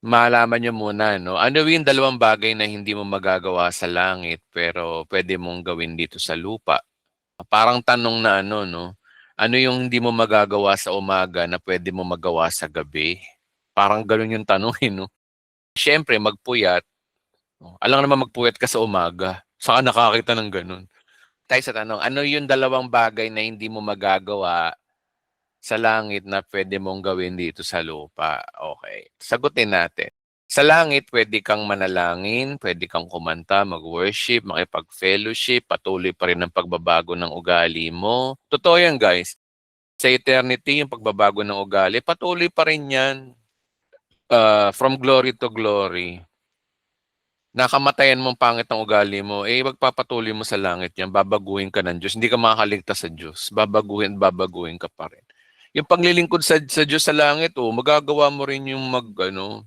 malaman niyo muna 'no, ano yung dalawang bagay na hindi mo magagawa sa langit pero puwede mong gawin dito sa lupa? Parang tanong na ano 'no, ano yung hindi mo magagawa sa umaga na puwede mo magawa sa gabi? Parang gano'n yung tanong, eh, 'no. Siyempre magpuyat, oh, alangan naman magpuyat ka sa umaga, saan ka nakakita ng gano'n? Tayo sa tanong, ano yung dalawang bagay na hindi mo magagawa sa langit na puwede mong gawin dito sa lupa? Okey, sagutin natin. Sa langit puwede kang manalangin, puwede kang kumanta, mag-worship, makipag-fellowship, patuloy pa rin ang pagbabago ng ugali mo. Totoo 'yan guys, sa eternity yung pagbabago ng ugali patuloy pa rin 'yan, from glory to glory. Nakamatayan mong pangit ang ugali mo, eh, pagpapatuloy mo sa langit 'yan, babaguhin ka ng Diyos, hindi ka makakaligtas sa Diyos, babaguhin at babaguhin ka pa rin. Yung paglilingkod sa Diyos sa langit, oh, magagawa mo rin yung mag-ano,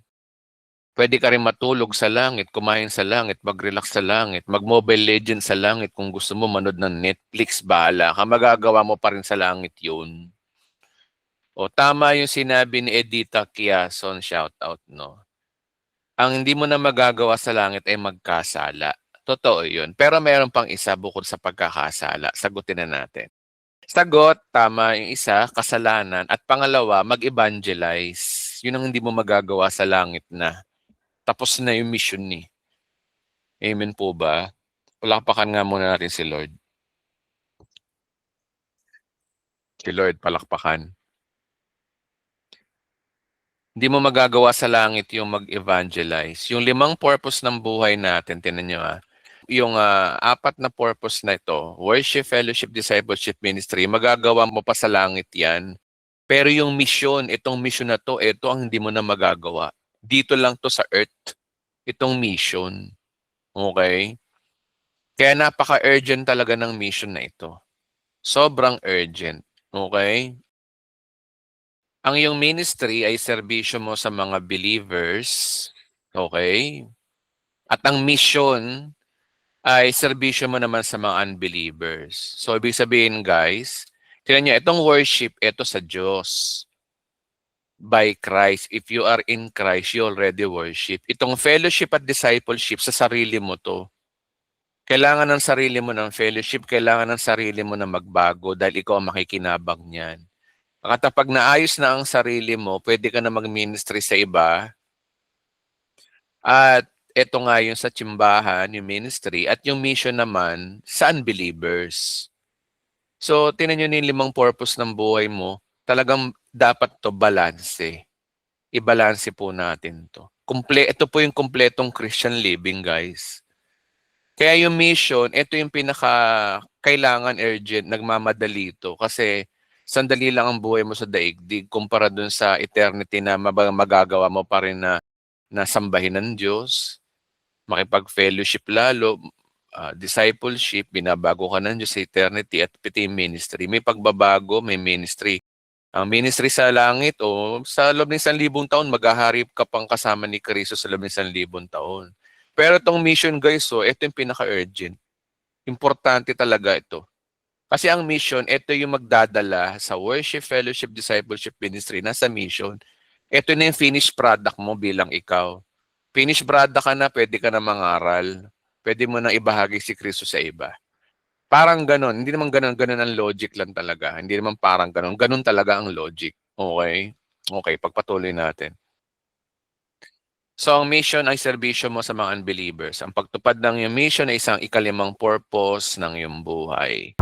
puwede ka rin matulog sa langit, kumain sa langit, mag-relax sa langit, mag-Mobile Legends sa langit kung gusto mo manood ng Netflix, bahala ka, magagawa mo pa rin sa langit 'yun. O tama yung sinabi ni Edita Quezon, shoutout 'no. Ang hindi mo na magagawa sa langit ay magkasala. Totoo 'yun, pero meron pang isa bukod sa pagkakasala, sagutin na natin. Sagot, tama yung isa, kasalanan at pangalawa, mag-evangelize. 'Yun ang hindi mo magagawa sa langit na. Tapos na yung mission, eh. Amen po ba? Palakpakan nga muna natin si Lord. Si Lord palakpakan. Hindi mo magagawa sa langit yung mag-evangelize. Yung limang purpose ng buhay natin, tingnan niyo, yung, 4 na purpose na ito, worship, fellowship, discipleship, ministry, magagawa mo pa sa langit 'yan. Pero yung mission, itong mission na 'to, ito ang hindi mo na magagawa. Dito lang 'to sa earth, itong mission, okey? Kaya napaka-urgent talaga ng mission na ito. Sobrang urgent, okey? Ang iyong ministry ay serbisyo mo sa mga believers, okey? At ang mission ay serbisyo mo naman sa mga unbelievers. So, ibig sabihin guys, tignan niyo itong worship, ito sa Diyos, by Christ. If you are in Christ, you already worship. Itong fellowship at discipleship, sa sarili mo 'to. Kailangan ng sarili mo ng fellowship, kailangan ng sarili mo na magbago dahil ikaw ang makikinabang niyan. At kapag naayos na ang sarili mo, pwede ka na mag-ministry sa iba. At eto nga yung sa tsimbahan, yung ministry, at yung mission naman sa unbelievers. So, tingnan niyo yung limang purpose ng buhay mo, talagang dapat 'to balanse. Ibalanse po natin 'to. Ito po yung kumpletong Christian living, guys. Kaya yung mission, ito yung kailangan urgent, nagmamadali ito kasi sandali lang ang buhay mo sa daigdig kumpara dun sa eternity na magagawa mo pa rin na sambahin ng Diyos, makipag-fellowship lalo, discipleship, binabago ka ng Diyos sa eternity at pati yung ministry. May pagbabago, may ministry. Ang ministry sa langit o sa loob ng 1,000 taon, maghahari ka pang kasama ni Kristo sa loob ng 1,000 taon. Pero itong mission guys, ito yung pinaka-urgent. Importante talaga ito. Kasi ang mission, ito yung magdadala sa worship, fellowship, discipleship, ministry, nasa mission. Ito na yung finished product mo bilang ikaw. Finished product ka na, pwede ka na mangaral. Pwede mo na ibahagi si Kristo sa iba. Parang gano'n. Hindi naman gano'n, gano'n ang logic lang talaga. Hindi naman parang gano'n. Gano'n talaga ang logic. Okay? Okay, pagpatuloy natin. So, ang mission ay serbisyo mo sa mga unbelievers. Ang pagtupad ng iyong mission ay isang ikalimang purpose ng iyong buhay.